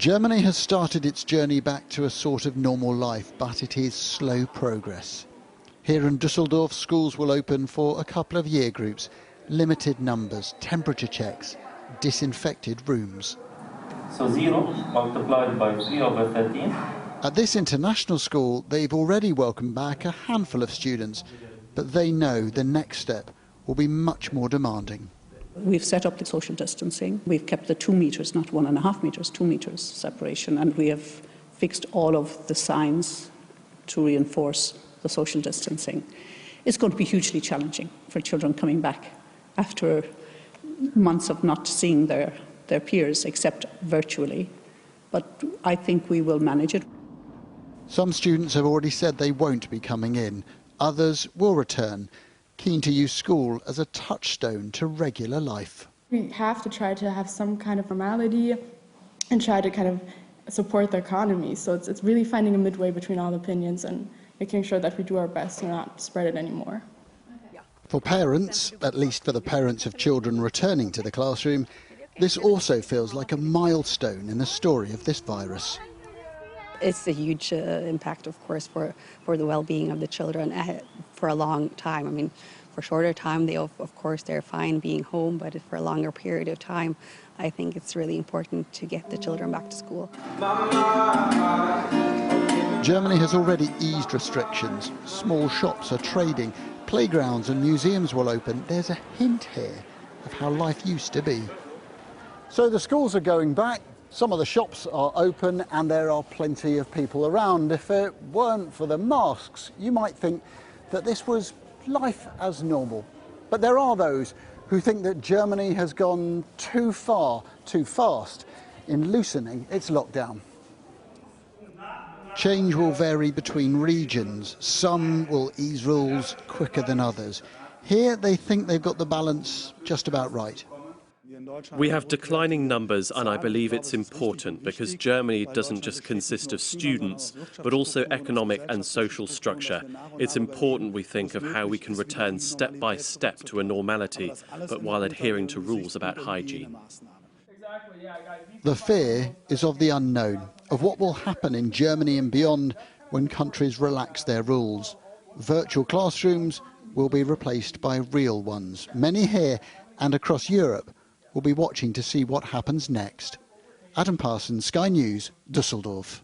Germany has started its journey back to a sort of normal life, but it is slow progress. Here in Düsseldorf, schools will open for a couple of year groups, limited numbers, temperature checks, disinfected rooms. So 0 multiplied by 3 over 13. At this international school, they've already welcomed back a handful of students, but they know the next step will be much more demanding. We've set up the social distancing. We've kept the 2 meters, not 1.5 meters, 2 meters separation, and we have fixed all of the signs to reinforce the social distancing. It's going to be hugely challenging for children coming back after months of not seeing their peers except virtually, but I think we will manage it. Some students have already said they won't be coming in. Others will return, keen to use school as a touchstone to regular life. We have to try to have some kind of normality and try to kind of support the economy. So it's really finding a midway between all opinions and making sure that we do our best to not spread it anymore. For parents, at least for the parents of children returning to the classroom, this also feels like a milestone in the story of this virus. It's a huge impact, of course, for the well-being of the children for a long time. I mean, for a shorter time, of course, they're fine being home, but for a longer period of time, I think it's really important to get the children back to school. Germany has already eased restrictions. Small shops are trading, playgrounds and museums will open. There's a hint here of how life used to be. So the schools are going back. Some of the shops are open and there are plenty of people around. If it weren't for the masks, you might think that this was life as normal. But there are those who think that Germany has gone too far, too fast in loosening its lockdown. Change will vary between regions. Some will ease rules quicker than others. Here they think they've got the balance just about right. We have declining numbers, and I believe it's important because Germany doesn't just consist of students, but also economic and social structure. It's important we think of how we can return step by step to a normality, but while adhering to rules about hygiene. The fear is of the unknown, of what will happen in Germany and beyond when countries relax their rules. Virtual classrooms will be replaced by real ones. Many here and across Europe will be watching to see what happens next. Adam Parsons, Sky News, Düsseldorf.